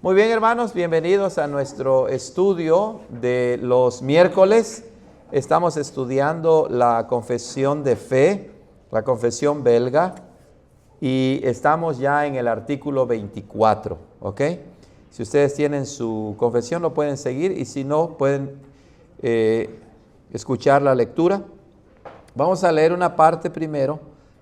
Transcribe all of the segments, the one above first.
Muy bien, hermanos, bienvenidos a nuestro estudio de los miércoles. Estamos estudiando la confesión de fe, la confesión belga, y estamos ya en el artículo 24, ¿ok? Si ustedes tienen su confesión lo pueden seguir y si no pueden escuchar la lectura. Vamos a leer una parte primero,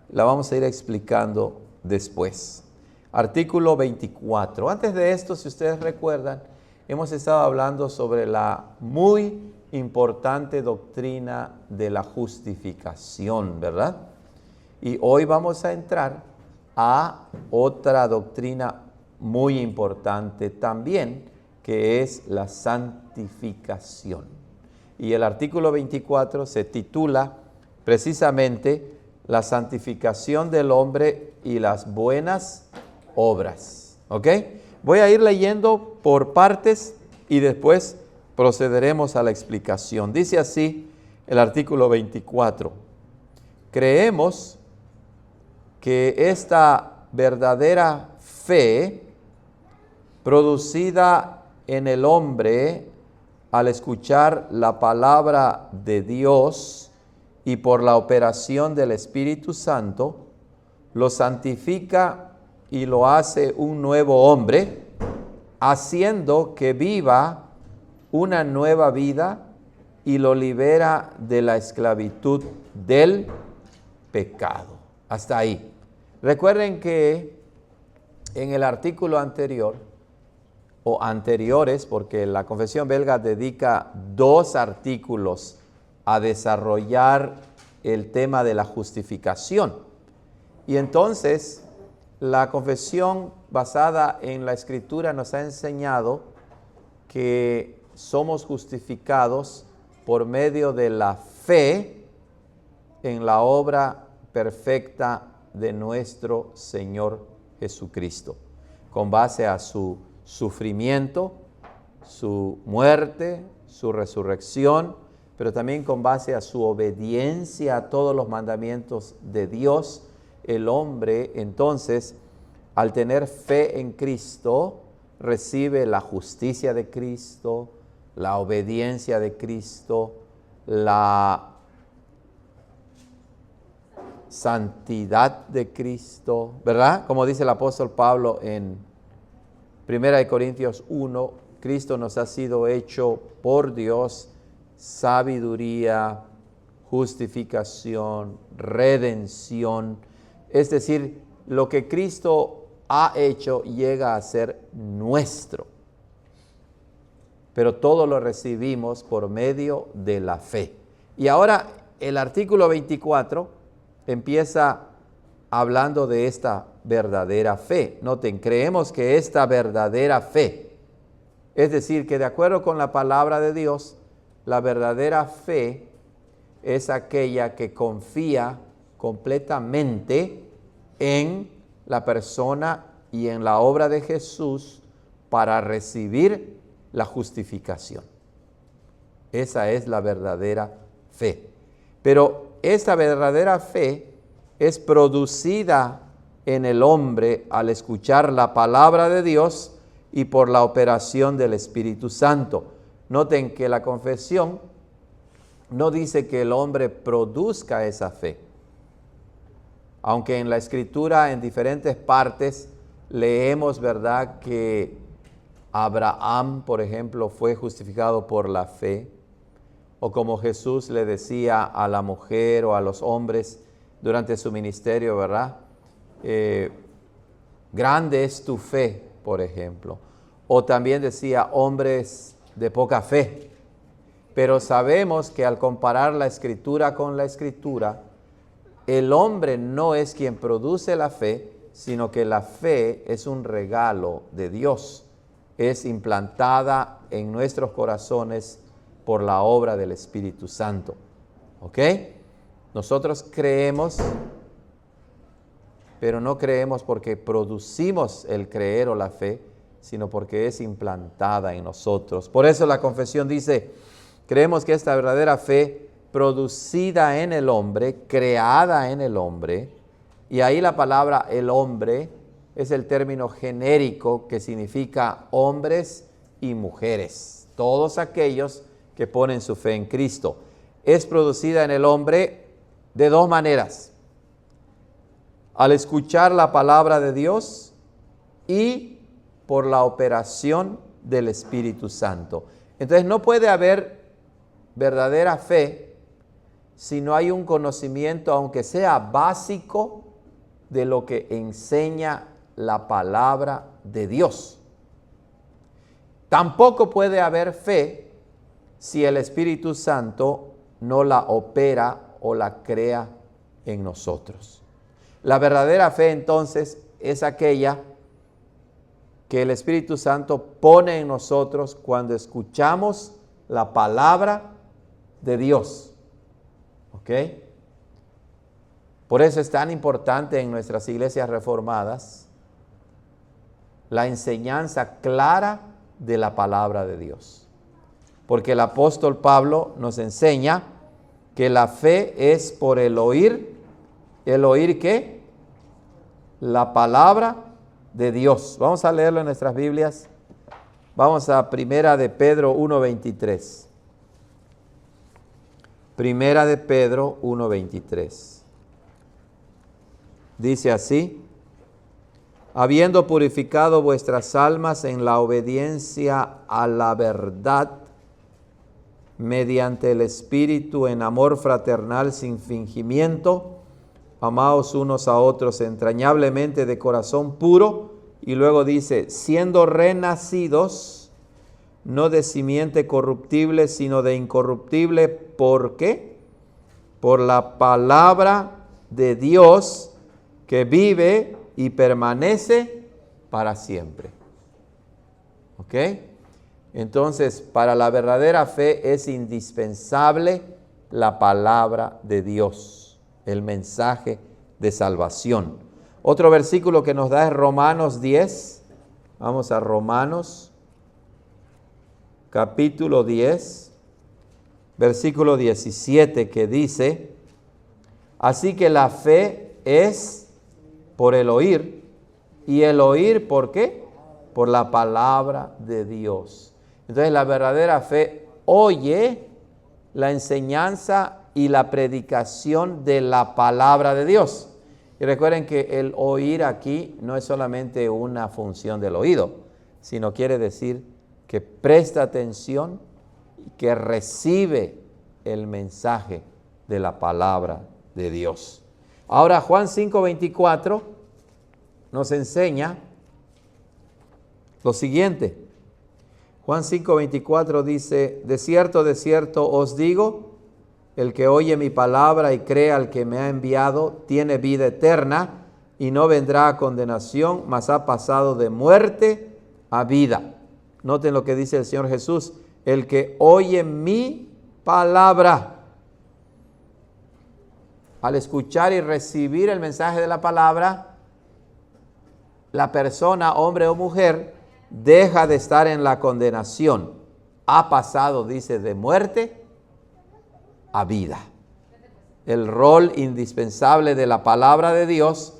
la vamos a ir explicando después. Artículo 24. Antes de esto, si ustedes recuerdan, hemos estado hablando sobre la muy importante doctrina de la justificación, ¿verdad? Y hoy vamos a entrar a otra doctrina muy importante también, que es la santificación. Y el artículo 24 se titula precisamente la santificación del hombre y las buenas obras. ¿Ok? Voy a ir leyendo por partes y después procederemos a la explicación. Dice así el artículo 24. Creemos que esta verdadera fe producida en el hombre al escuchar la palabra de Dios y por la operación del Espíritu Santo, lo santifica y lo hace un nuevo hombre, haciendo que viva una nueva vida y lo libera de la esclavitud del pecado. Hasta ahí. Recuerden que en el artículo anterior, o anteriores, porque la confesión belga dedica 2 artículos a desarrollar el tema de la justificación. Y entonces, la confesión basada en la Escritura nos ha enseñado que somos justificados por medio de la fe en la obra perfecta de nuestro Señor Jesucristo, con base a su sufrimiento, su muerte, su resurrección, pero también con base a su obediencia a todos los mandamientos de Dios. El hombre, entonces, al tener fe en Cristo, recibe la justicia de Cristo, la obediencia de Cristo, la santidad de Cristo, ¿verdad? Como dice el apóstol Pablo en 1 Corintios 1, Cristo nos ha sido hecho por Dios sabiduría, justificación, redención. Es decir, lo que Cristo ha hecho llega a ser nuestro. Pero todo lo recibimos por medio de la fe. Y ahora el artículo 24 empieza hablando de esta verdadera fe. Noten, creemos que esta verdadera fe, es decir, que de acuerdo con la palabra de Dios, la verdadera fe es aquella que confía completamente en la persona y en la obra de Jesús para recibir la justificación. Esa es la verdadera fe. Pero esta verdadera fe es producida en el hombre al escuchar la palabra de Dios y por la operación del Espíritu Santo. Noten que la confesión no dice que el hombre produzca esa fe. Aunque en la Escritura, en diferentes partes, leemos, ¿verdad?, que Abraham, por ejemplo, fue justificado por la fe. O como Jesús le decía a la mujer o a los hombres durante su ministerio, ¿verdad? Grande es tu fe, por ejemplo. O también decía hombres de poca fe. Pero sabemos que al comparar la Escritura con la Escritura, el hombre no es quien produce la fe, sino que la fe es un regalo de Dios. Es implantada en nuestros corazones por la obra del Espíritu Santo. ¿Ok? Nosotros creemos, pero no creemos porque producimos el creer o la fe, sino porque es implantada en nosotros. Por eso la confesión dice, creemos que esta verdadera fe producida en el hombre, creada en el hombre, y ahí la palabra el hombre es el término genérico que significa hombres y mujeres. Todos aquellos que ponen su fe en Cristo. Es producida en el hombre de dos maneras. Al escuchar la palabra de Dios y por la operación del Espíritu Santo. Entonces no puede haber verdadera fe si no hay un conocimiento, aunque sea básico, de lo que enseña la palabra de Dios. Tampoco puede haber fe si el Espíritu Santo no la opera o la crea en nosotros. La verdadera fe entonces es aquella que el Espíritu Santo pone en nosotros cuando escuchamos la palabra de Dios. ¿Ok? Por eso es tan importante en nuestras iglesias reformadas la enseñanza clara de la palabra de Dios. Porque el apóstol Pablo nos enseña que la fe es por el oír. ¿El oír qué? La palabra de Dios. Vamos a leerlo en nuestras Biblias. Vamos a Primera de Pedro 1:23. Primera de Pedro 1:23. Dice así: habiendo purificado vuestras almas en la obediencia a la verdad, mediante el Espíritu en amor fraternal sin fingimiento, amaos unos a otros entrañablemente de corazón puro. Y luego dice, siendo renacidos, no de simiente corruptible, sino de incorruptible. ¿Por qué? Por la palabra de Dios, que vive y permanece para siempre. ¿Ok? Entonces, para la verdadera fe es indispensable la palabra de Dios, el mensaje de salvación. Otro versículo que nos da es Romanos 10. Vamos a Romanos, capítulo 10, versículo 17, que dice, así que la fe es por el oír, y el oír, ¿por qué? Por la palabra de Dios. Entonces la verdadera fe oye la enseñanza y la predicación de la palabra de Dios. Y recuerden que el oír aquí no es solamente una función del oído, sino quiere decir que presta atención y que recibe el mensaje de la palabra de Dios. Ahora Juan 5:24 nos enseña lo siguiente. Juan 5:24 dice, de cierto os digo, el que oye mi palabra y cree al que me ha enviado, tiene vida eterna y no vendrá a condenación, mas ha pasado de muerte a vida. Noten lo que dice el Señor Jesús, el que oye mi palabra. Al escuchar y recibir el mensaje de la palabra, la persona, hombre o mujer, deja de estar en la condenación. Ha pasado, dice, de muerte a vida. El rol indispensable de la palabra de Dios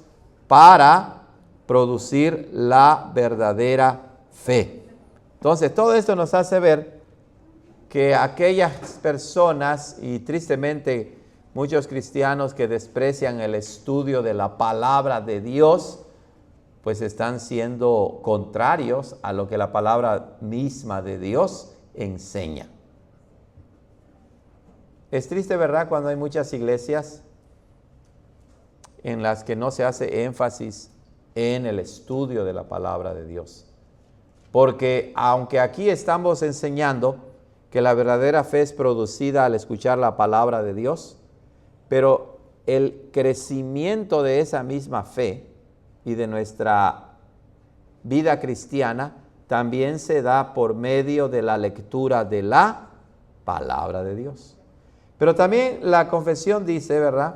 para producir la verdadera fe. Entonces, todo esto nos hace ver que aquellas personas, y tristemente muchos cristianos que desprecian el estudio de la palabra de Dios, pues están siendo contrarios a lo que la palabra misma de Dios enseña. Es triste, ¿verdad?, cuando hay muchas iglesias en las que no se hace énfasis en el estudio de la palabra de Dios. Porque aunque aquí estamos enseñando que la verdadera fe es producida al escuchar la palabra de Dios, pero el crecimiento de esa misma fe y de nuestra vida cristiana también se da por medio de la lectura de la palabra de Dios. Pero también la confesión dice, ¿verdad?,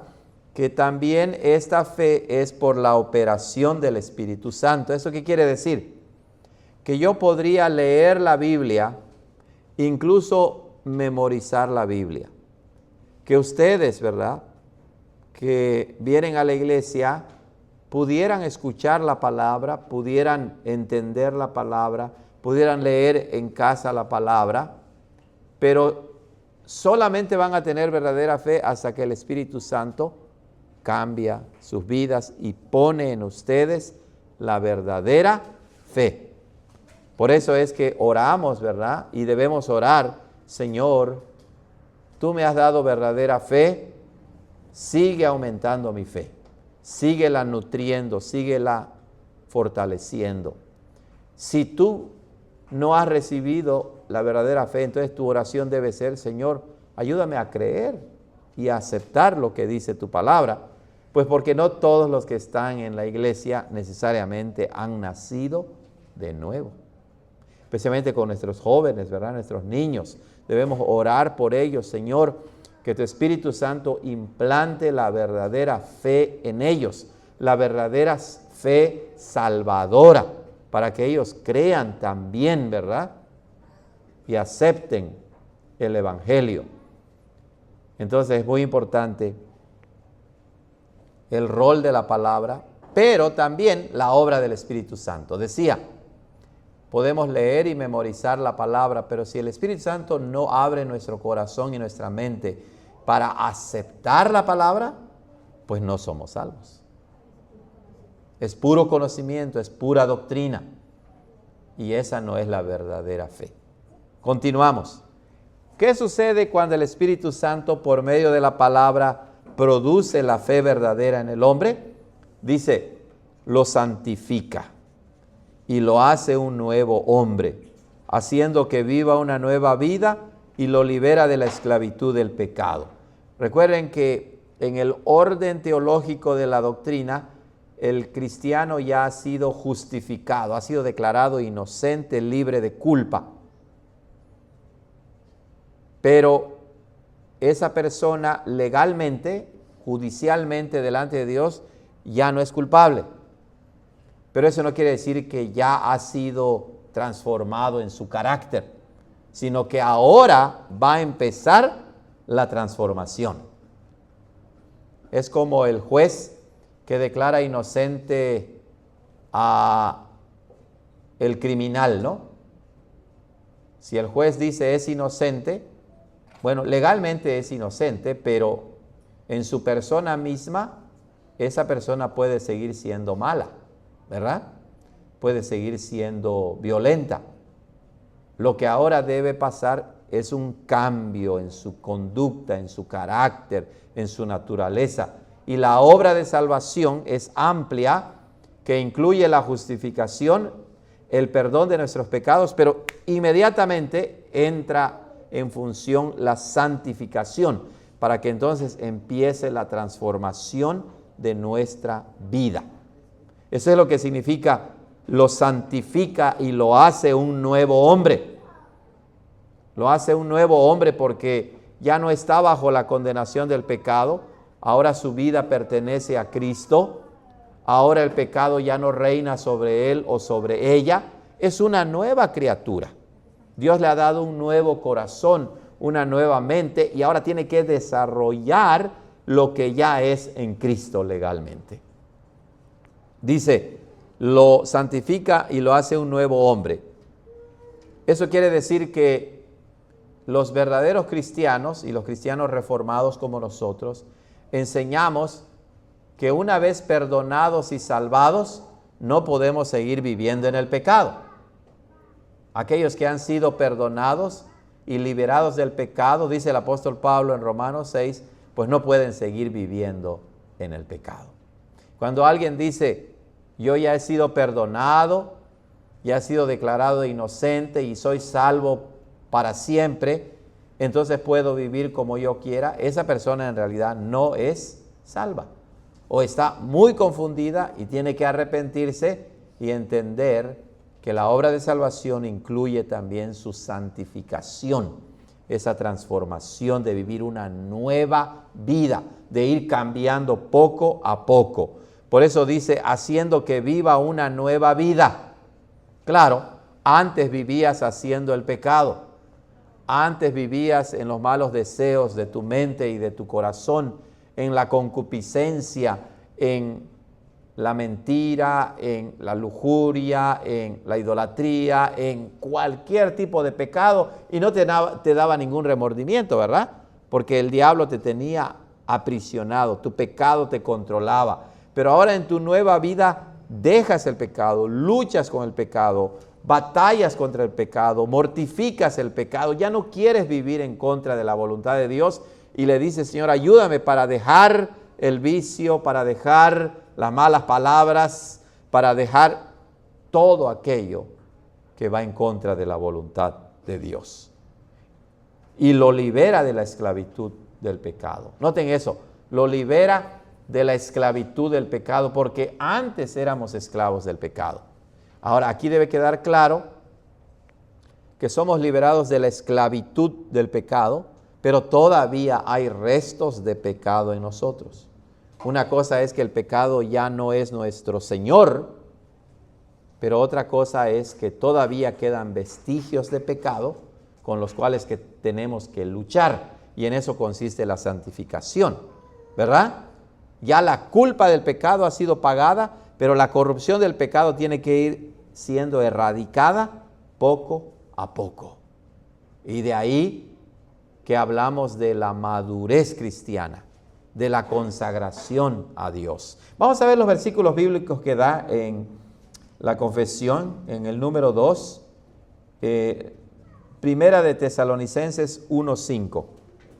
que también esta fe es por la operación del Espíritu Santo. ¿Eso qué quiere decir? Que yo podría leer la Biblia, incluso memorizar la Biblia. Que ustedes, ¿verdad?, que vienen a la iglesia, pudieran escuchar la palabra, pudieran entender la palabra, pudieran leer en casa la palabra, pero solamente van a tener verdadera fe hasta que el Espíritu Santo cambia sus vidas y pone en ustedes la verdadera fe. Por eso es que oramos, ¿verdad? Y debemos orar: Señor, tú me has dado verdadera fe, sigue aumentando mi fe, síguela nutriendo, síguela fortaleciendo. Si tú no has recibido la verdadera fe, entonces tu oración debe ser: Señor, ayúdame a creer y a aceptar lo que dice tu palabra, pues porque no todos los que están en la iglesia necesariamente han nacido de nuevo. Especialmente con nuestros jóvenes, ¿verdad? Nuestros niños. Debemos orar por ellos: Señor, que tu Espíritu Santo implante la verdadera fe en ellos, la verdadera fe salvadora, para que ellos crean también, ¿verdad? Y acepten el Evangelio. Entonces es muy importante el rol de la palabra, pero también la obra del Espíritu Santo. Decía, podemos leer y memorizar la palabra, pero si el Espíritu Santo no abre nuestro corazón y nuestra mente para aceptar la palabra, pues no somos salvos. Es puro conocimiento, es pura doctrina, y esa no es la verdadera fe. Continuamos. ¿Qué sucede cuando el Espíritu Santo, por medio de la palabra, produce la fe verdadera en el hombre? Dice, lo santifica y lo hace un nuevo hombre, haciendo que viva una nueva vida y lo libera de la esclavitud del pecado. Recuerden que en el orden teológico de la doctrina, el cristiano ya ha sido justificado, ha sido declarado inocente, libre de culpa. Pero esa persona legalmente, judicialmente delante de Dios, ya no es culpable. Pero eso no quiere decir que ya ha sido transformado en su carácter, sino que ahora va a empezar la transformación. Es como el juez que declara inocente a el criminal, ¿no? Si el juez dice es inocente, bueno, legalmente es inocente, pero en su persona misma, esa persona puede seguir siendo mala, ¿verdad? Puede seguir siendo violenta. Lo que ahora debe pasar es un cambio en su conducta, en su carácter, en su naturaleza. Y la obra de salvación es amplia, que incluye la justificación, el perdón de nuestros pecados, pero inmediatamente entra en función la santificación, para que entonces empiece la transformación de nuestra vida. Eso es lo que significa lo santifica y lo hace un nuevo hombre. Lo hace un nuevo hombre porque ya no está bajo la condenación del pecado. Ahora su vida pertenece a Cristo. Ahora el pecado ya no reina sobre él o sobre ella. Es una nueva criatura. Dios le ha dado un nuevo corazón, una nueva mente, y ahora tiene que desarrollar lo que ya es en Cristo legalmente. Dice, lo santifica y lo hace un nuevo hombre. Eso quiere decir que los verdaderos cristianos y los cristianos reformados como nosotros enseñamos que una vez perdonados y salvados no podemos seguir viviendo en el pecado. Aquellos que han sido perdonados y liberados del pecado, dice el apóstol Pablo en Romanos 6, pues no pueden seguir viviendo en el pecado. Cuando alguien dice, yo ya he sido perdonado, ya he sido declarado inocente y soy salvo para siempre, entonces puedo vivir como yo quiera, esa persona en realidad no es salva. O está muy confundida y tiene que arrepentirse y entender que la obra de salvación incluye también su santificación, esa transformación de vivir una nueva vida, de ir cambiando poco a poco. Por eso dice, haciendo que viva una nueva vida. Claro, antes vivías haciendo el pecado, antes vivías en los malos deseos de tu mente y de tu corazón, en la concupiscencia, en la mentira, en la lujuria, en la idolatría, en cualquier tipo de pecado y no te daba ningún remordimiento, ¿verdad? Porque el diablo te tenía aprisionado, tu pecado te controlaba. Pero ahora en tu nueva vida dejas el pecado, luchas con el pecado, batallas contra el pecado, mortificas el pecado, ya no quieres vivir en contra de la voluntad de Dios y le dices, Señor, ayúdame para dejar el vicio, para dejar las malas palabras, para dejar todo aquello que va en contra de la voluntad de Dios. Y lo libera de la esclavitud del pecado. Noten eso, lo libera de la esclavitud del pecado, porque antes éramos esclavos del pecado. Ahora, aquí debe quedar claro que somos liberados de la esclavitud del pecado, pero todavía hay restos de pecado en nosotros. Una cosa es que el pecado ya no es nuestro Señor, pero otra cosa es que todavía quedan vestigios de pecado con los cuales que tenemos que luchar, y en eso consiste la santificación, ¿verdad? Ya la culpa del pecado ha sido pagada, pero la corrupción del pecado tiene que ir siendo erradicada poco a poco. Y de ahí que hablamos de la madurez cristiana, de la consagración a Dios. Vamos a ver los versículos bíblicos que da en la confesión, en el número 2, Primera de Tesalonicenses 1:5.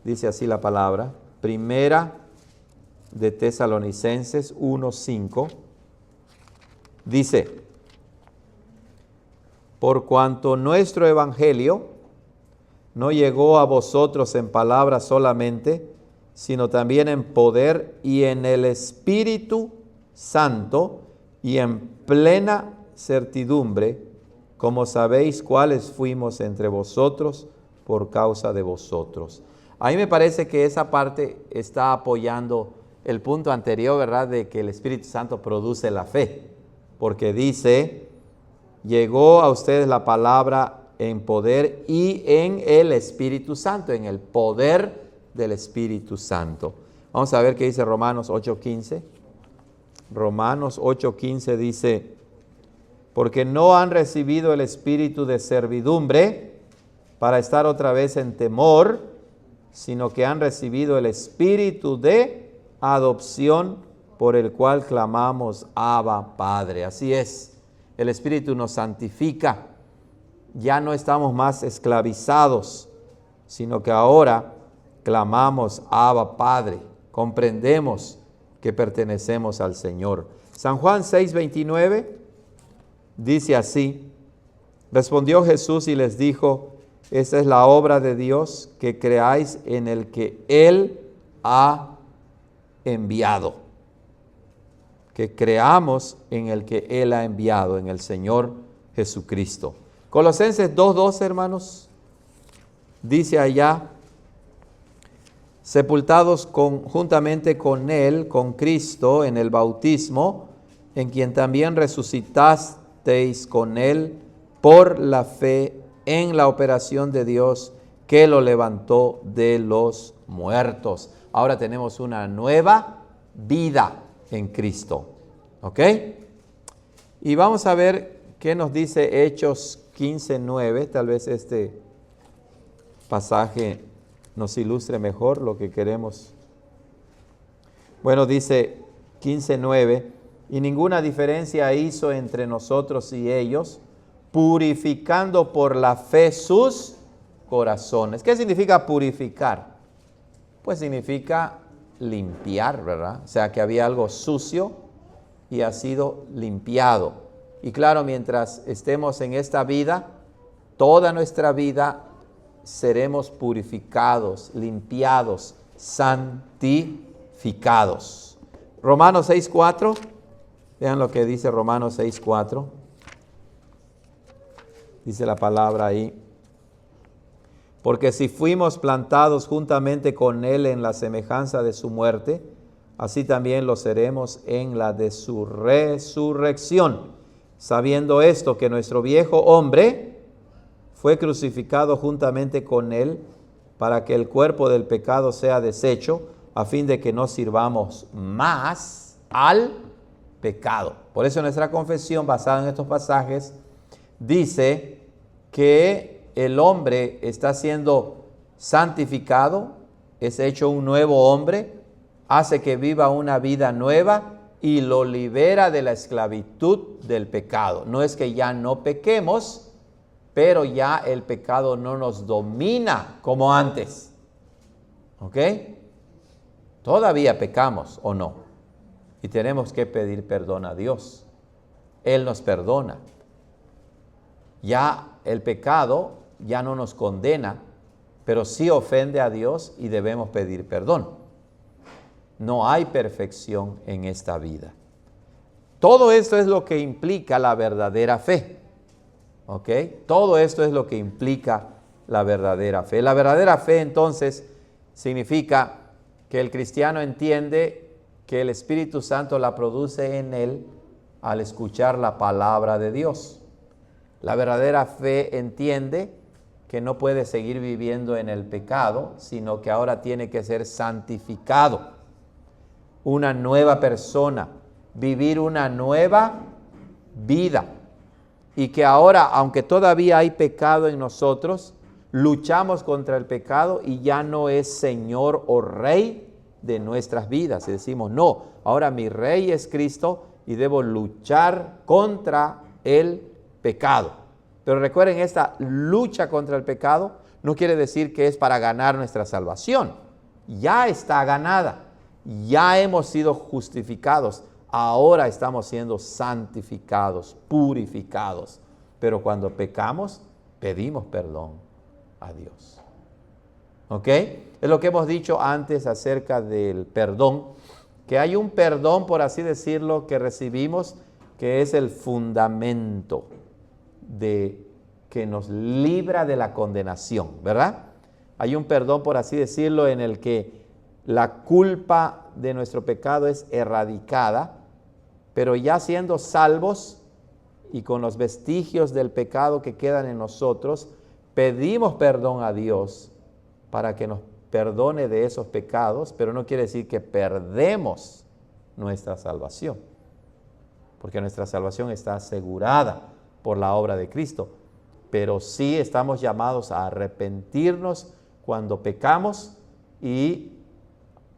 Dice así la palabra, Primera de Tesalonicenses 1:5. Dice, por cuanto nuestro evangelio no llegó a vosotros en palabra solamente, sino también en poder y en el Espíritu Santo y en plena certidumbre, como sabéis cuáles fuimos entre vosotros por causa de vosotros. A mí me parece que esa parte está apoyando el punto anterior, ¿verdad? De que el Espíritu Santo produce la fe, porque dice, llegó a ustedes la palabra en poder y en el Espíritu Santo, en el poder del Espíritu Santo. Vamos a ver qué dice Romanos 8:15. Romanos 8:15 dice, porque no han recibido el espíritu de servidumbre para estar otra vez en temor, sino que han recibido el espíritu de adopción por el cual clamamos, Abba, Padre. Así es, el Espíritu nos santifica, ya no estamos más esclavizados, sino que ahora clamamos, Abba, Padre, comprendemos que pertenecemos al Señor. San Juan 6:29 dice así, respondió Jesús y les dijo, esta es la obra de Dios, que creáis en el que Él ha enviado. Que creamos en el que Él ha enviado, en el Señor Jesucristo. Colosenses 2:12, hermanos, dice allá, sepultados juntamente con Él, con Cristo, en el bautismo, en quien también resucitasteis con Él por la fe en la operación de Dios que lo levantó de los muertos. Ahora tenemos una nueva vida en Cristo. ¿Ok? Y vamos a ver qué nos dice Hechos 15:9. Tal vez este pasaje nos ilustre mejor lo que queremos. Bueno, dice 15:9, y ninguna diferencia hizo entre nosotros y ellos, purificando por la fe sus corazones. ¿Qué significa purificar? Pues significa limpiar, ¿verdad? O sea, que había algo sucio y ha sido limpiado. Y claro, mientras estemos en esta vida, toda nuestra vida seremos purificados, limpiados, santificados. Romanos 6:4, vean lo que dice Romanos 6:4. Dice la palabra ahí. Porque si fuimos plantados juntamente con Él en la semejanza de su muerte, así también lo seremos en la de su resurrección. Sabiendo esto, que nuestro viejo hombre fue crucificado juntamente con Él, para que el cuerpo del pecado sea deshecho, a fin de que no sirvamos más al pecado. Por eso nuestra confesión, basada en estos pasajes, dice que el hombre está siendo santificado, es hecho un nuevo hombre, hace que viva una vida nueva y lo libera de la esclavitud del pecado. No es que ya no pequemos, pero ya el pecado no nos domina como antes. ¿Ok? Todavía pecamos o no. Y tenemos que pedir perdón a Dios. Él nos perdona. Ya el pecado ya no nos condena, pero sí ofende a Dios y debemos pedir perdón. No hay perfección en esta vida. Todo esto es lo que implica la verdadera fe. ¿Ok? Todo esto es lo que implica la verdadera fe. La verdadera fe, entonces, significa que el cristiano entiende que el Espíritu Santo la produce en él al escuchar la palabra de Dios. La verdadera fe entiende que no puede seguir viviendo en el pecado, sino que ahora tiene que ser santificado. Una nueva persona, vivir una nueva vida. Y que ahora, aunque todavía hay pecado en nosotros, luchamos contra el pecado y ya no es Señor o Rey de nuestras vidas. Y decimos, no, ahora mi Rey es Cristo y debo luchar contra el pecado. Pero recuerden, esta lucha contra el pecado no quiere decir que es para ganar nuestra salvación. Ya está ganada, ya hemos sido justificados. Ahora estamos siendo santificados, purificados. Pero cuando pecamos, pedimos perdón a Dios. ¿Ok? Es lo que hemos dicho antes acerca del perdón, que hay un perdón, por así decirlo, que recibimos, que es el fundamento que nos libra de la condenación, ¿verdad? Hay un perdón, por así decirlo, en el que la culpa de nuestro pecado es erradicada, pero ya siendo salvos y con los vestigios del pecado que quedan en nosotros, pedimos perdón a Dios para que nos perdone de esos pecados, pero no quiere decir que perdemos nuestra salvación, porque nuestra salvación está asegurada por la obra de Cristo, pero sí estamos llamados a arrepentirnos cuando pecamos y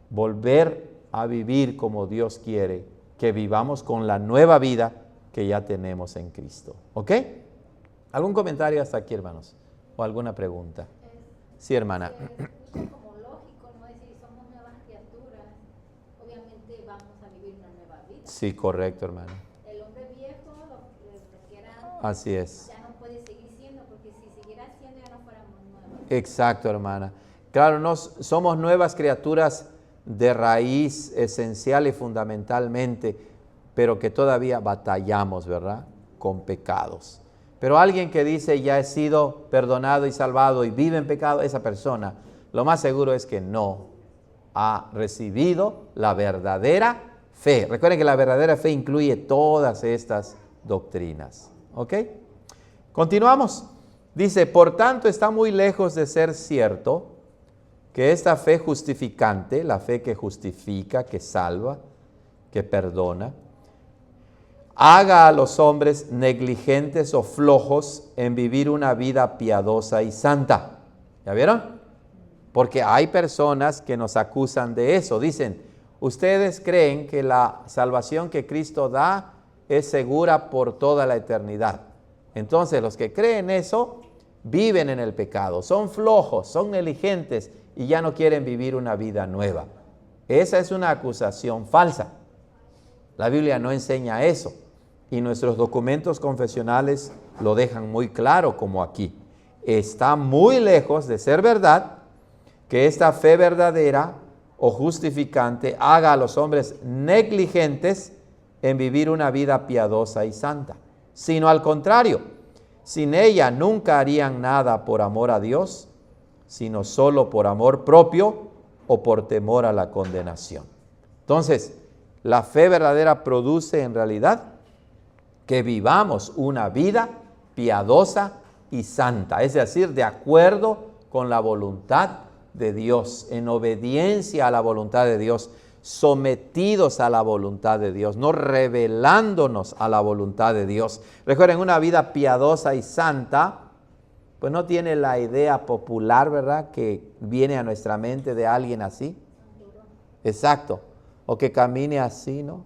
volver a vivir como Dios quiere que vivamos con la nueva vida que ya tenemos en Cristo. ¿Ok? ¿Algún comentario hasta aquí, hermanos? ¿O alguna pregunta? Sí, hermana. Como lógico, ¿no? Es decir, somos nuevas criaturas, obviamente vamos a vivir una nueva vida. Sí, correcto, hermana. El hombre viejo, lo que era antes, Así es. ya no puede seguir siendo, porque si siguiera siendo ya no fuéramos nuevos. Exacto, hermana. Claro, somos nuevas criaturas de raíz esencial y fundamentalmente, pero que todavía batallamos, ¿verdad? Con pecados. Pero alguien que dice ya he sido perdonado y salvado y vive en pecado, esa persona, lo más seguro es que no ha recibido la verdadera fe. Recuerden que la verdadera fe incluye todas estas doctrinas. ¿Ok? Continuamos. Dice, por tanto está muy lejos de ser cierto que esta fe justificante, la fe que justifica, que salva, que perdona, haga a los hombres negligentes o flojos en vivir una vida piadosa y santa. ¿Ya vieron? Porque hay personas que nos acusan de eso. Dicen, ustedes creen que la salvación que Cristo da es segura por toda la eternidad. Entonces, los que creen eso, viven en el pecado, son flojos, son negligentes y ya no quieren vivir una vida nueva. Esa es una acusación falsa. La Biblia no enseña eso. Y nuestros documentos confesionales lo dejan muy claro, como aquí. Está muy lejos de ser verdad que esta fe verdadera o justificante haga a los hombres negligentes en vivir una vida piadosa y santa, sino al contrario, sin ella nunca harían nada por amor a Dios, sino solo por amor propio o por temor a la condenación. Entonces, la fe verdadera produce en realidad que vivamos una vida piadosa y santa, es decir, de acuerdo con la voluntad de Dios, en obediencia a la voluntad de Dios. sometidos a la voluntad de Dios, no rebelándonos a la voluntad de Dios. Recuerden, una vida piadosa y santa, pues no tiene la idea popular, ¿verdad?, que viene a nuestra mente de alguien así. Exacto. O que camine así, ¿no?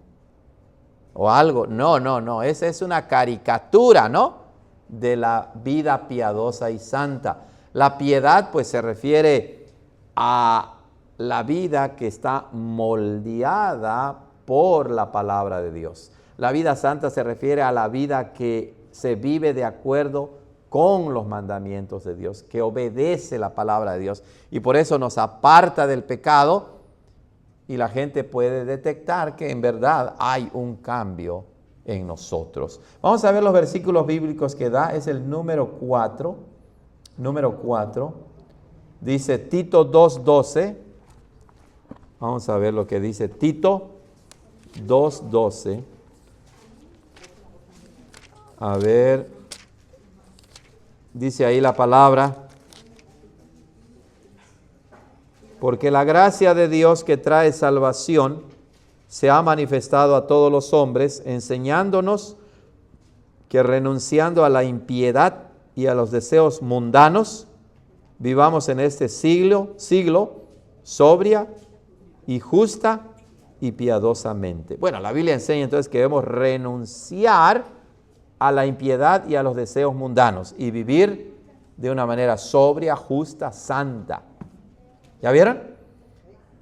O algo. No. Esa es una caricatura, ¿no?, de la vida piadosa y santa. La piedad, pues, se refiere a la vida que está moldeada por la palabra de Dios. La vida santa se refiere a la vida que se vive de acuerdo con los mandamientos de Dios, que obedece la palabra de Dios, y por eso nos aparta del pecado, y la gente puede detectar que en verdad hay un cambio en nosotros. Vamos a ver los versículos bíblicos que da. Es el número 4. Número 4. Dice Tito 2:12. Vamos a ver lo que dice Tito 2:12. A ver. Dice ahí la palabra. Porque la gracia de Dios que trae salvación se ha manifestado a todos los hombres, enseñándonos que renunciando a la impiedad y a los deseos mundanos, vivamos en este siglo sobria y justa y piadosamente. Bueno, la Biblia enseña entonces que debemos renunciar a la impiedad y a los deseos mundanos y vivir de una manera sobria, justa, santa. ¿Ya vieron?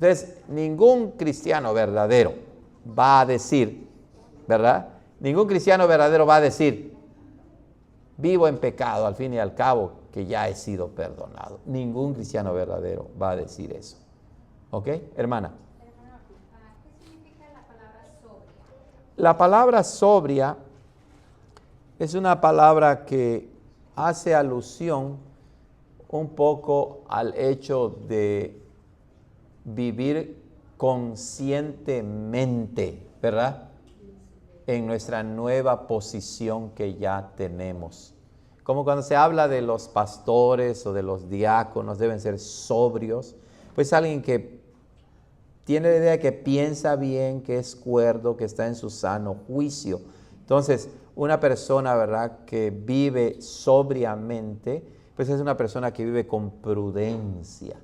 Entonces, ningún cristiano verdadero va a decir, ¿verdad? Ningún cristiano verdadero va a decir, vivo en pecado, al fin y al cabo, que ya he sido perdonado. Ningún cristiano verdadero va a decir eso. ¿Ok, hermana? ¿Qué significa la palabra sobria? La palabra sobria es una palabra que hace alusión un poco al hecho de vivir conscientemente, ¿verdad?, en nuestra nueva posición que ya tenemos. Como cuando se habla de los pastores o de los diáconos, deben ser sobrios, pues alguien que tiene la idea, que piensa bien, que es cuerdo, que está en su sano juicio. Entonces, una persona, ¿verdad?, que vive sobriamente, pues es una persona que vive con prudencia,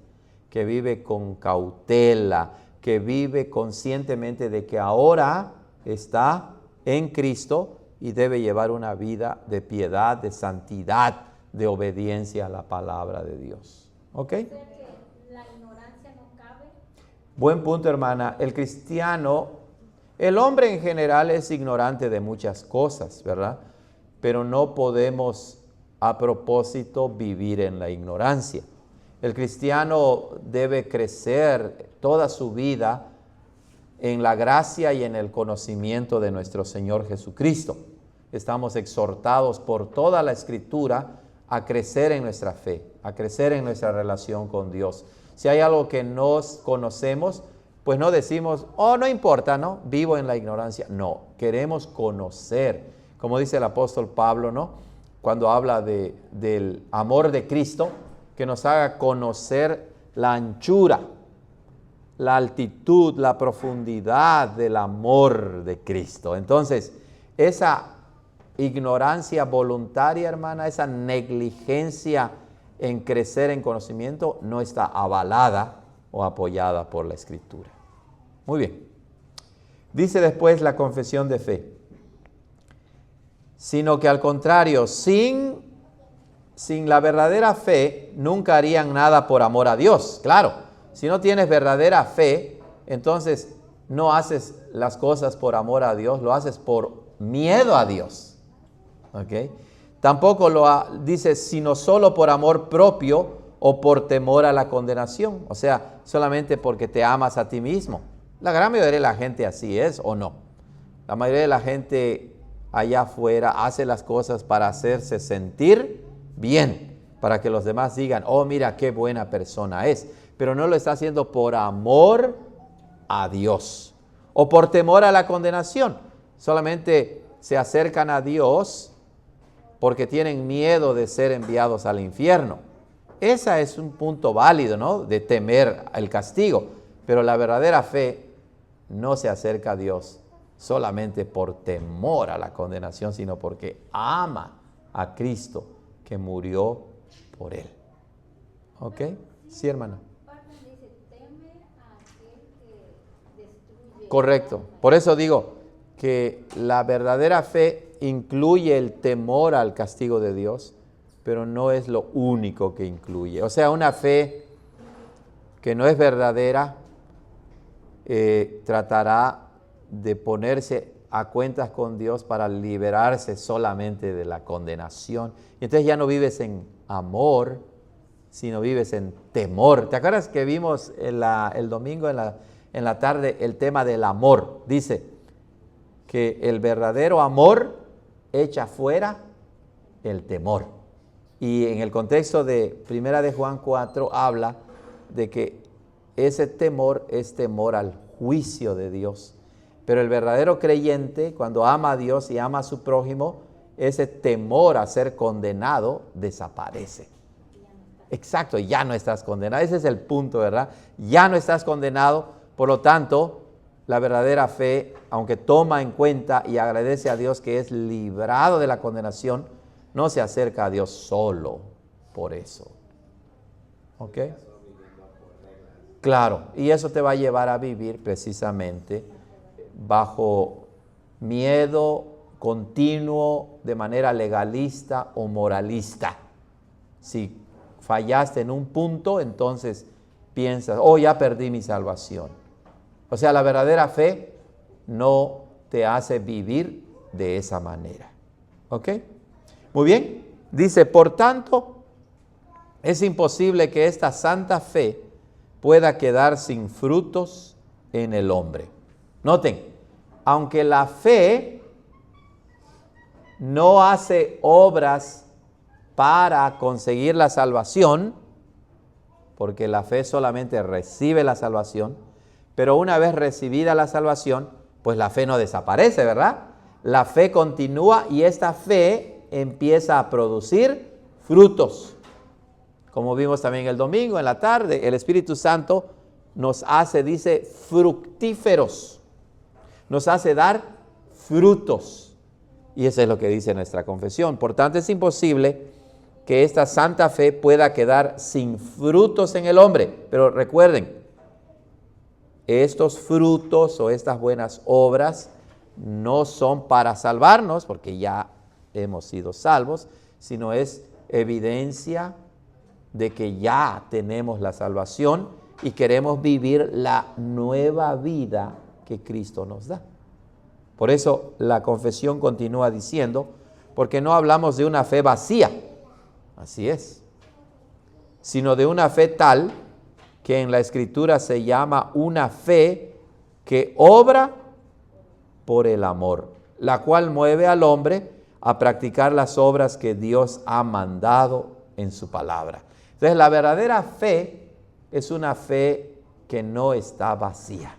que vive con cautela, que vive conscientemente de que ahora está en Cristo y debe llevar una vida de piedad, de santidad, de obediencia a la palabra de Dios. ¿Ok? O sea que la ignorancia no cabe. Buen punto, hermana. El cristiano, el hombre en general es ignorante de muchas cosas, ¿verdad? Pero no podemos a propósito vivir en la ignorancia. El cristiano debe crecer toda su vida en la gracia y en el conocimiento de nuestro Señor Jesucristo. Estamos exhortados por toda la Escritura a crecer en nuestra fe, a crecer en nuestra relación con Dios. Si hay algo que no conocemos, pues no decimos, oh, no importa, ¿no? Vivo en la ignorancia. No, queremos conocer. Como dice el apóstol Pablo, ¿no?, cuando habla del amor de Cristo, que nos haga conocer la anchura, la altitud, la profundidad del amor de Cristo. Entonces, esa ignorancia voluntaria, hermana, esa negligencia en crecer en conocimiento, no está avalada o apoyada por la Escritura. Muy bien. Dice después la confesión de fe. Sino que al contrario, sin la verdadera fe, nunca harían nada por amor a Dios. Claro, si no tienes verdadera fe, entonces no haces las cosas por amor a Dios, lo haces por miedo a Dios. ¿Ok? Tampoco dice, sino solo por amor propio o por temor a la condenación. O sea, solamente porque te amas a ti mismo. La gran mayoría de la gente así es, ¿o no? La mayoría de la gente allá afuera hace las cosas para hacerse sentir bien, para que los demás digan, oh, mira qué buena persona es, pero no lo está haciendo por amor a Dios o por temor a la condenación. Solamente se acercan a Dios porque tienen miedo de ser enviados al infierno. Ese es un punto válido, ¿no?, de temer el castigo, pero la verdadera fe no se acerca a Dios solamente por temor a la condenación, sino porque ama a Cristo que murió por él. ¿Ok? Sí, hermana. Dice, teme a aquel que destruye. Correcto. Por eso digo que la verdadera fe incluye el temor al castigo de Dios, pero no es lo único que incluye. O sea, una fe que no es verdadera tratará de ponerse a cuentas con Dios para liberarse solamente de la condenación. Y entonces ya no vives en amor, sino vives en temor. ¿Te acuerdas que vimos el domingo en la tarde el tema del amor? Dice que el verdadero amor echa fuera el temor. Y en el contexto de 1 de Juan 4 habla de que ese temor es temor al juicio de Dios. Pero el verdadero creyente, cuando ama a Dios y ama a su prójimo, ese temor a ser condenado desaparece. Exacto, ya no estás condenado. Ese es el punto, ¿verdad? Ya no estás condenado. Por lo tanto, la verdadera fe, aunque toma en cuenta y agradece a Dios que es librado de la condenación, no se acerca a Dios solo por eso. ¿Ok? Claro, y eso te va a llevar a vivir precisamente bajo miedo continuo de manera legalista o moralista. Si fallaste en un punto, entonces piensas, oh, ya perdí mi salvación. O sea, la verdadera fe no te hace vivir de esa manera. ¿Ok? Muy bien. Dice, por tanto, es imposible que esta santa fe pueda quedar sin frutos en el hombre. Noten, aunque la fe no hace obras para conseguir la salvación, porque la fe solamente recibe la salvación, pero una vez recibida la salvación, pues la fe no desaparece, ¿verdad? La fe continúa y esta fe empieza a producir frutos. Como vimos también el domingo en la tarde, el Espíritu Santo nos hace, dice, fructíferos. Nos hace dar frutos. Y eso es lo que dice nuestra confesión. Por tanto, es imposible que esta santa fe pueda quedar sin frutos en el hombre. Pero recuerden, estos frutos o estas buenas obras no son para salvarnos, porque ya hemos sido salvos, sino es evidencia de que ya tenemos la salvación y queremos vivir la nueva vida que Cristo nos da. Por eso la confesión continúa diciendo, porque no hablamos de una fe vacía, así es, sino de una fe tal que en la Escritura se llama una fe que obra por el amor, la cual mueve al hombre a practicar las obras que Dios ha mandado en su palabra. Entonces, la verdadera fe es una fe que no está vacía.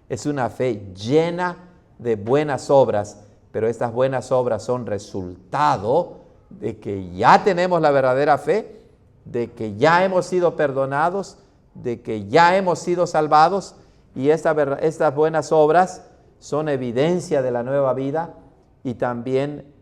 Es una fe llena de buenas obras, pero estas buenas obras son resultado de que ya tenemos la verdadera fe, de que ya hemos sido perdonados, de que ya hemos sido salvados, y estas buenas obras son evidencia de la nueva vida y también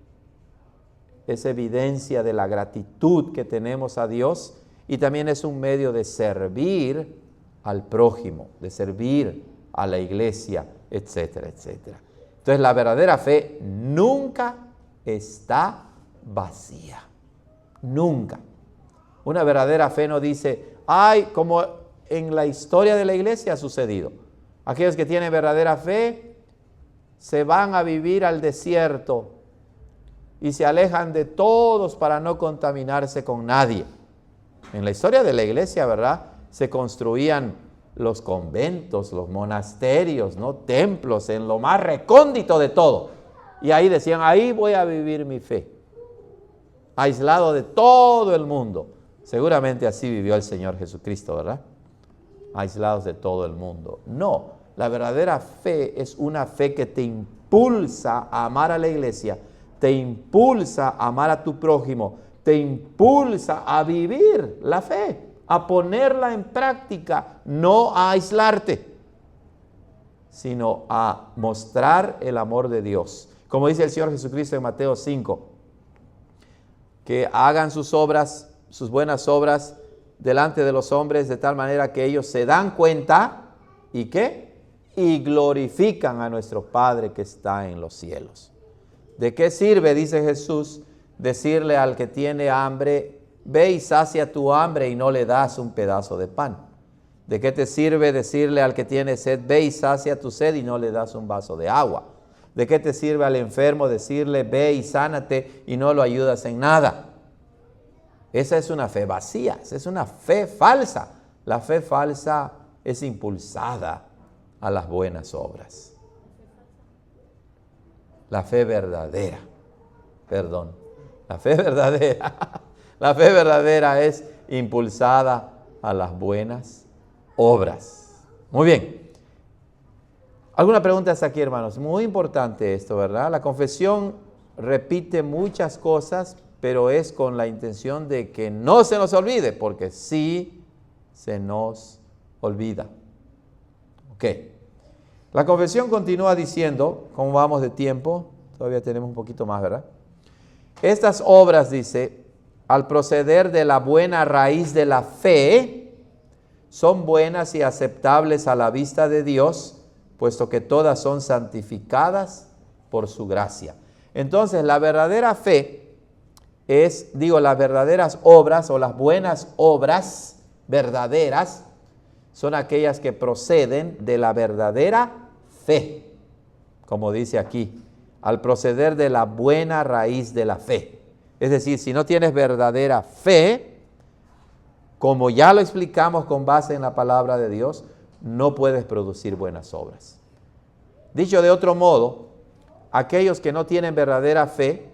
es evidencia de la gratitud que tenemos a Dios, y también es un medio de servir al prójimo, de servir a la iglesia, etcétera, etcétera. Entonces la verdadera fe nunca está vacía, nunca. Una verdadera fe no dice, ay, como en la historia de la iglesia ha sucedido. Aquellos que tienen verdadera fe se van a vivir al desierto y se alejan de todos para no contaminarse con nadie. En la historia de la iglesia, ¿verdad? Se construían los conventos, los monasterios, ¿no? Templos en lo más recóndito de todo. Y ahí decían, ahí voy a vivir mi fe, aislado de todo el mundo. Seguramente así vivió el Señor Jesucristo, ¿verdad? Aislados de todo el mundo. No, la verdadera fe es una fe que te impulsa a amar a la iglesia, te impulsa a amar a tu prójimo, te impulsa a vivir la fe, a ponerla en práctica, no a aislarte. sino a mostrar el amor de Dios. Como dice el Señor Jesucristo en Mateo 5, que hagan sus obras, sus buenas obras, delante de los hombres, de tal manera que ellos se dan cuenta, ¿y qué? Y glorifican a nuestro Padre que está en los cielos. ¿De qué sirve, dice Jesús, decirle al que tiene hambre, ve y sacia tu hambre y no le das un pedazo de pan? ¿De qué te sirve decirle al que tiene sed, ve y sacia tu sed y no le das un vaso de agua? ¿De qué te sirve al enfermo decirle, ve y sánate y no lo ayudas en nada? Esa es una fe vacía, esa es una fe falsa. La fe falsa es impulsada a las buenas obras. La fe verdadera, la fe verdadera es impulsada a las buenas obras. Muy bien. ¿Alguna pregunta hasta aquí, hermanos? Muy importante esto, ¿verdad? La confesión repite muchas cosas, pero es con la intención de que no se nos olvide, porque sí se nos olvida. Ok. La confesión continúa diciendo, ¿cómo vamos de tiempo? Todavía tenemos un poquito más, ¿verdad? Estas obras, dice, al proceder de la buena raíz de la fe, son buenas y aceptables a la vista de Dios, puesto que todas son santificadas por su gracia. Entonces, la verdadera fe las verdaderas obras o las buenas obras verdaderas son aquellas que proceden de la verdadera fe, como dice aquí, al proceder de la buena raíz de la fe. Es decir, si no tienes verdadera fe, como ya lo explicamos con base en la palabra de Dios, no puedes producir buenas obras. Dicho de otro modo, aquellos que no tienen verdadera fe,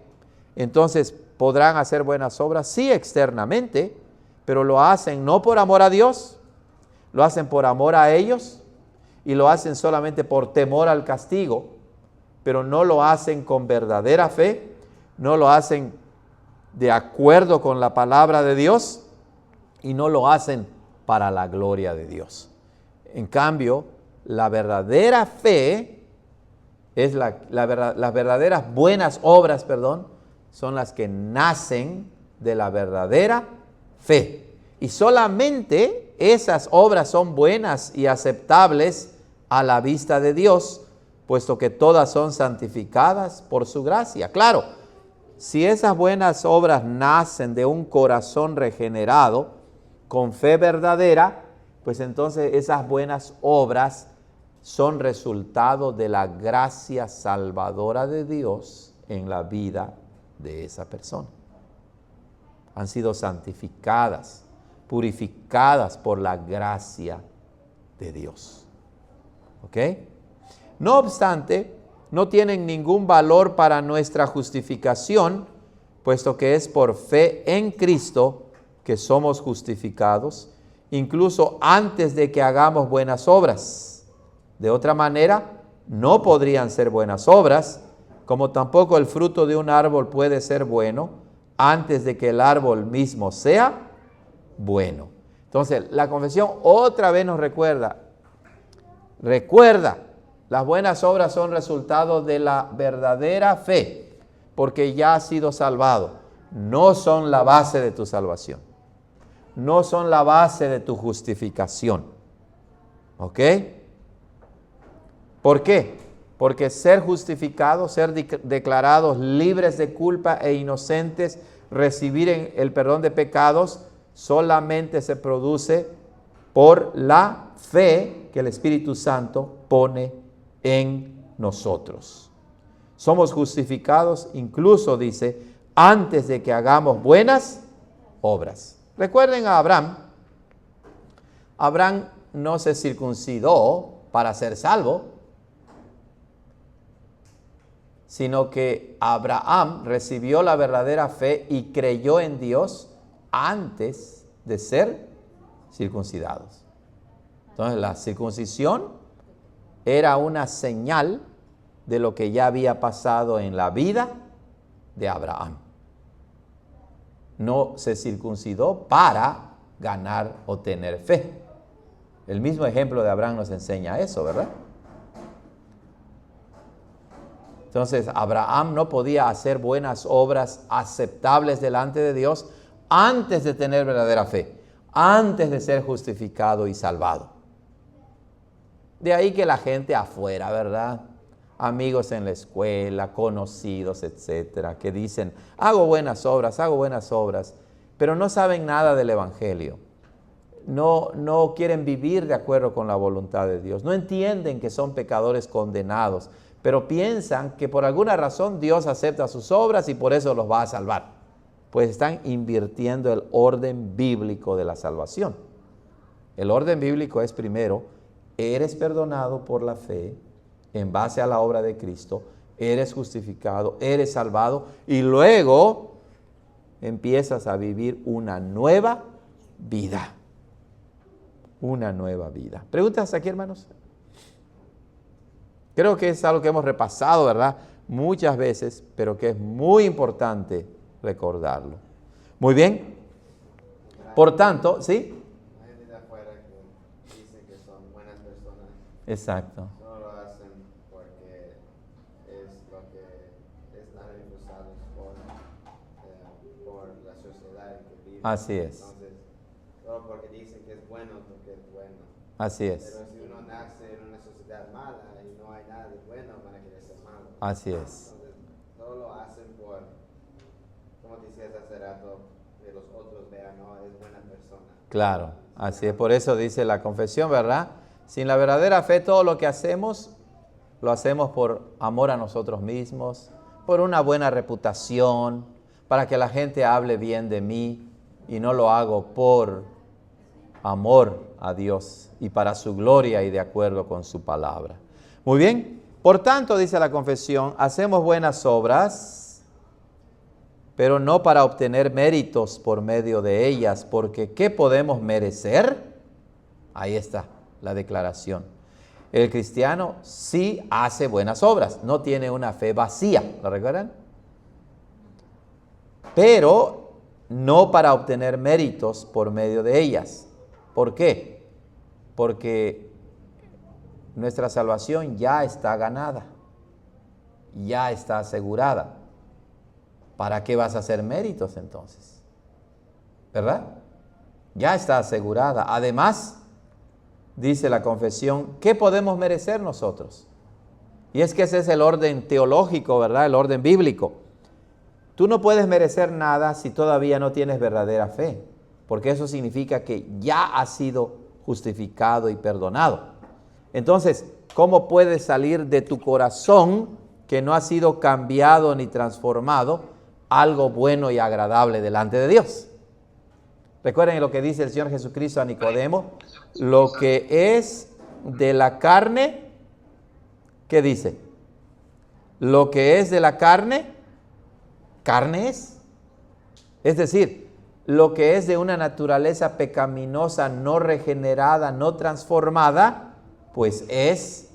entonces podrán hacer buenas obras, sí externamente, pero lo hacen no por amor a Dios, lo hacen por amor a ellos y lo hacen solamente por temor al castigo, pero no lo hacen con verdadera fe, no lo hacen de acuerdo con la palabra de Dios y no lo hacen para la gloria de Dios. En cambio, la verdadera fe es las verdaderas buenas obras, son las que nacen de la verdadera fe. Y solamente esas obras son buenas y aceptables a la vista de Dios, puesto que todas son santificadas por su gracia. Claro, si esas buenas obras nacen de un corazón regenerado, con fe verdadera, pues entonces esas buenas obras son resultado de la gracia salvadora de Dios en la vida de esa persona. Han sido santificadas, purificadas por la gracia de Dios. ¿Ok? No obstante, no tienen ningún valor para nuestra justificación, puesto que es por fe en Cristo que somos justificados, incluso antes de que hagamos buenas obras. De otra manera, no podrían ser buenas obras, como tampoco el fruto de un árbol puede ser bueno antes de que el árbol mismo sea bueno. Entonces, la confesión otra vez nos recuerda, las buenas obras son resultado de la verdadera fe, porque ya has sido salvado. No son la base de tu salvación. No son la base de tu justificación. ¿Ok? ¿Por qué? Porque ser justificados, ser declarados libres de culpa e inocentes, recibir el perdón de pecados, solamente se produce por la fe que el Espíritu Santo pone en nosotros. Somos justificados, incluso dice, antes de que hagamos buenas obras. Recuerden a Abraham. Abraham no se circuncidó para ser salvo, sino que Abraham recibió la verdadera fe y creyó en Dios antes de ser circuncidados. Entonces, la circuncisión era una señal de lo que ya había pasado en la vida de Abraham. No se circuncidó para ganar o tener fe. El mismo ejemplo de Abraham nos enseña eso, ¿verdad? Entonces, Abraham no podía hacer buenas obras aceptables delante de Dios antes de tener verdadera fe, antes de ser justificado y salvado. De ahí que la gente afuera, ¿verdad? Amigos en la escuela, conocidos, etcétera, que dicen, hago buenas obras, pero no saben nada del Evangelio. No quieren vivir de acuerdo con la voluntad de Dios. No entienden que son pecadores condenados, pero piensan que por alguna razón Dios acepta sus obras y por eso los va a salvar. Pues están invirtiendo el orden bíblico de la salvación. El orden bíblico es primero, eres perdonado por la fe en base a la obra de Cristo, eres justificado, eres salvado y luego empiezas a vivir una nueva vida. Una nueva vida. ¿Preguntas aquí, hermanos? Creo que es algo que hemos repasado, ¿verdad? Muchas veces, pero que es muy importante recordarlo. Muy bien. Por tanto, ¿sí? Hay gente de afuera que dice que son buenas personas. Exacto. No lo hacen porque es lo que están impulsados por la sociedad en que viven. Así es. Entonces, solo porque dicen que es bueno, porque es bueno. Así es. Pero si uno nace en una sociedad mala y no hay nada de bueno, van a querer ser malo. Así es. Entonces, solo lo hacen por, como decías hace rato, que los otros vean, no, es buena persona. Claro, así es. Por eso dice la confesión, ¿verdad? Sin la verdadera fe, todo lo que hacemos, lo hacemos por amor a nosotros mismos, por una buena reputación, para que la gente hable bien de mí, y no lo hago por amor a Dios y para su gloria y de acuerdo con su palabra. Muy bien, por tanto, dice la confesión, hacemos buenas obras, pero no para obtener méritos por medio de ellas, porque ¿qué podemos merecer? Ahí está la declaración. El cristiano sí hace buenas obras, no tiene una fe vacía, ¿lo recuerdan? Pero no para obtener méritos por medio de ellas. ¿Por qué? Porque nuestra salvación ya está ganada, ya está asegurada. ¿Para qué vas a hacer méritos entonces? ¿Verdad? Ya está asegurada. Además, dice la confesión, ¿qué podemos merecer nosotros? Y es que ese es el orden teológico, ¿verdad? El orden bíblico. Tú no puedes merecer nada si todavía no tienes verdadera fe, porque eso significa que ya has sido justificado y perdonado. Entonces, ¿cómo puede salir de tu corazón, que no ha sido cambiado ni transformado, algo bueno y agradable delante de Dios? Recuerden lo que dice el Señor Jesucristo a Nicodemo, lo que es de la carne, ¿qué dice? Lo que es de la carne, carne es. Es decir, lo que es de una naturaleza pecaminosa, no regenerada, no transformada, pues es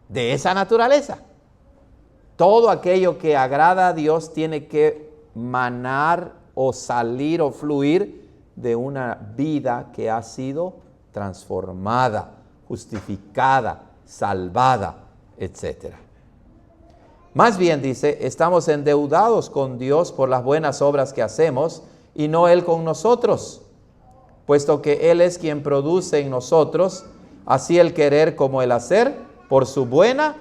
de esa naturaleza. Todo aquello que agrada a Dios tiene que manar o salir o fluir de una vida que ha sido transformada, justificada, salvada, etc. Más bien dice, estamos endeudados con Dios por las buenas obras que hacemos y no Él con nosotros, puesto que Él es quien produce en nosotros así el querer como el hacer por su buena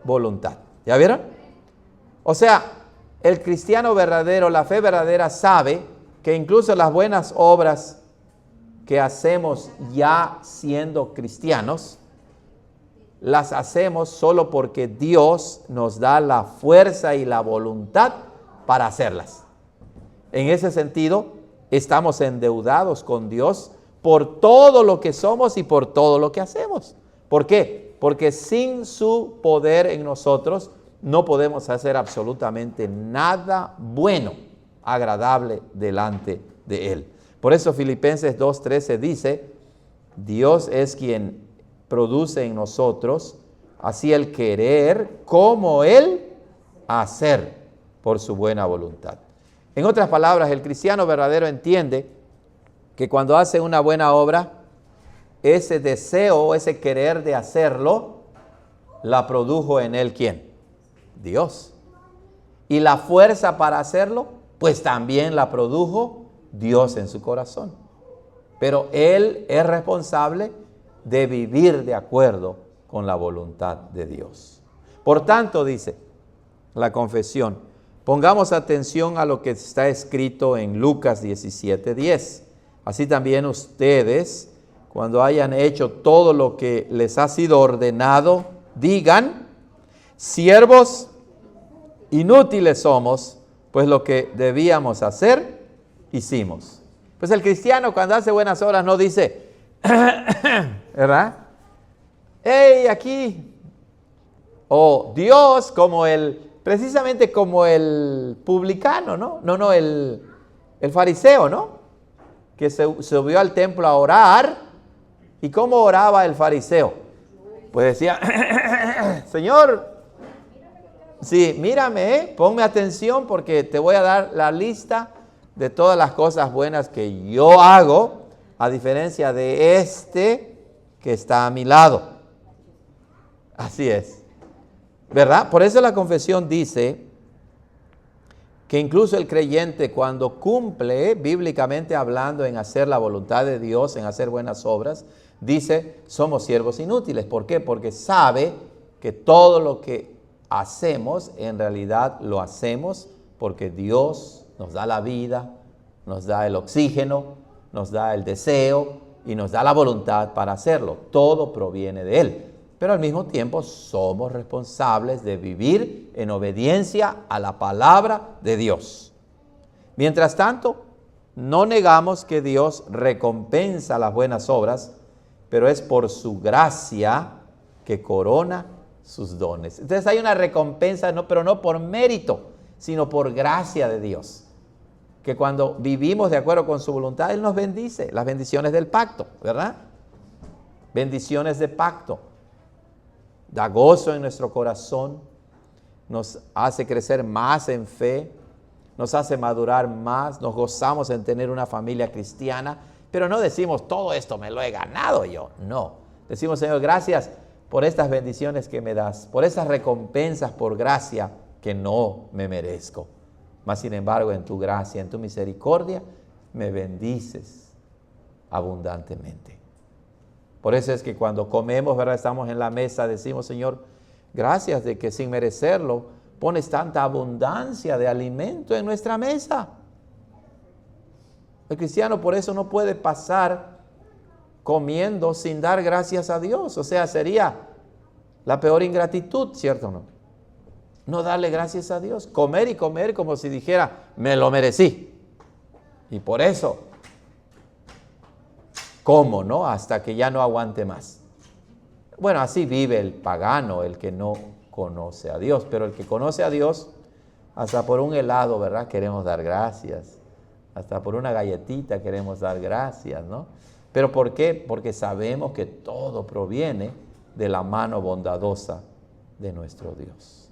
voluntad. ¿Ya vieron? O sea, el cristiano verdadero, la fe verdadera sabe que incluso las buenas obras que hacemos ya siendo cristianos, las hacemos solo porque Dios nos da la fuerza y la voluntad para hacerlas. En ese sentido, estamos endeudados con Dios por todo lo que somos y por todo lo que hacemos. ¿Por qué? Porque sin su poder en nosotros no podemos hacer absolutamente nada bueno, agradable delante de Él. Por eso Filipenses 2:13 dice, Dios es quien produce en nosotros así el querer como el hacer por su buena voluntad. En otras palabras, el cristiano verdadero entiende que cuando hace una buena obra, ese deseo, ese querer de hacerlo, la produjo en él ¿quién? Dios. Y la fuerza para hacerlo, pues también la produjo Dios en su corazón. Pero Él es responsable de vivir de acuerdo con la voluntad de Dios. Por tanto, dice la confesión, pongamos atención a lo que está escrito en Lucas 17:10. Así también ustedes, cuando hayan hecho todo lo que les ha sido ordenado, digan, siervos inútiles somos, pues lo que debíamos hacer, hicimos. Pues el cristiano cuando hace buenas obras no dice, ¿verdad? ¡Hey, aquí! O Dios precisamente como el publicano, ¿no? No, el fariseo, ¿no? Que se subió al templo a orar. ¿Y cómo oraba el fariseo? Pues decía, Señor, sí, mírame, ponme atención porque te voy a dar la lista de todas las cosas buenas que yo hago, a diferencia de este que está a mi lado. Así es, ¿verdad? Por eso la confesión dice que incluso el creyente cuando cumple, bíblicamente hablando, en hacer la voluntad de Dios, en hacer buenas obras, dice, somos siervos inútiles. ¿Por qué? Porque sabe que todo lo que hacemos, en realidad lo hacemos porque Dios nos da la vida, nos da el oxígeno, nos da el deseo y nos da la voluntad para hacerlo. Todo proviene de Él. Pero al mismo tiempo somos responsables de vivir en obediencia a la palabra de Dios. Mientras tanto, no negamos que Dios recompensa las buenas obras, pero es por su gracia que corona sus dones. Entonces hay una recompensa, pero no por mérito, sino por gracia de Dios. Que cuando vivimos de acuerdo con su voluntad, Él nos bendice, las bendiciones del pacto, ¿verdad? Bendiciones de pacto. Da gozo en nuestro corazón, nos hace crecer más en fe, nos hace madurar más, nos gozamos en tener una familia cristiana, pero no decimos, todo esto me lo he ganado yo. No, decimos, Señor, gracias por estas bendiciones que me das, por esas recompensas por gracia que no me merezco. Mas, sin embargo, en tu gracia, en tu misericordia, me bendices abundantemente. Por eso es que cuando comemos, ¿verdad? Estamos en la mesa, decimos, Señor, gracias de que sin merecerlo pones tanta abundancia de alimento en nuestra mesa. El cristiano por eso no puede pasar comiendo sin dar gracias a Dios. O sea, sería la peor ingratitud, ¿cierto o no? No darle gracias a Dios. Comer y comer como si dijera, me lo merecí. Y por eso como, ¿no? Hasta que ya no aguante más. Bueno, así vive el pagano, el que no conoce a Dios. Pero el que conoce a Dios, hasta por un helado, ¿verdad? Queremos dar gracias. Hasta por una galletita queremos dar gracias, ¿no? ¿Pero por qué? Porque sabemos que todo proviene de la mano bondadosa de nuestro Dios.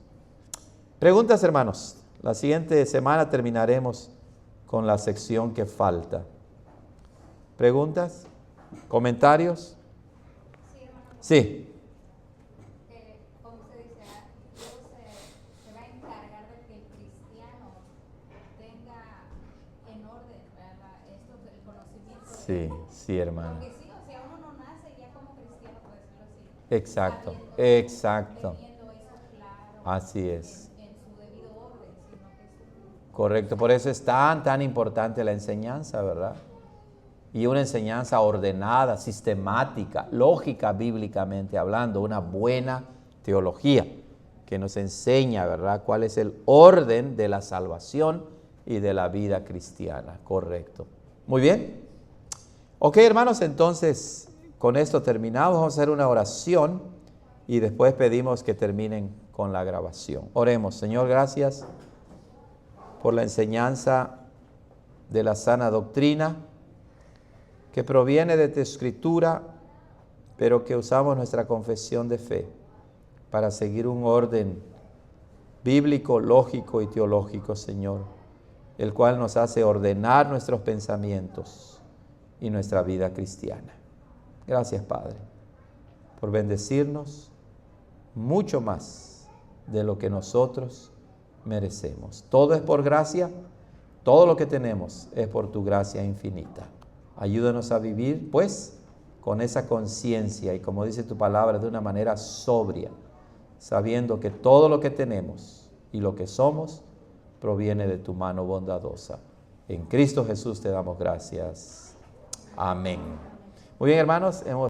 Preguntas, hermanos. La siguiente semana terminaremos con la sección que falta. ¿Preguntas? ¿Comentarios? Sí, hermano. Sí. Como usted dice, Dios se va a encargar de que el cristiano tenga en orden, ¿verdad? El conocimiento. Sí, hermano. Porque sí, o sea, uno no nace ya como cristiano, por decirlo así. Exacto, Sabiendo, exacto. teniendo eso claro. Así es. En su debido orden, sino que Correcto. Por eso es tan importante la enseñanza, ¿verdad? Y una enseñanza ordenada, sistemática, lógica, bíblicamente hablando, una buena teología que nos enseña, ¿verdad?, cuál es el orden de la salvación y de la vida cristiana. Correcto. Muy bien. Ok, hermanos, entonces con esto terminamos. Vamos a hacer una oración y después pedimos que terminen con la grabación. Oremos. Señor, gracias por la enseñanza de la sana doctrina que proviene de tu escritura, pero que usamos nuestra confesión de fe para seguir un orden bíblico, lógico y teológico, Señor, el cual nos hace ordenar nuestros pensamientos y nuestra vida cristiana. Gracias, Padre, por bendecirnos mucho más de lo que nosotros merecemos. Todo es por gracia, todo lo que tenemos es por tu gracia infinita. Ayúdanos a vivir, pues, con esa conciencia y, como dice tu palabra, de una manera sobria, sabiendo que todo lo que tenemos y lo que somos proviene de tu mano bondadosa. En Cristo Jesús te damos gracias. Amén. Muy bien, hermanos, hemos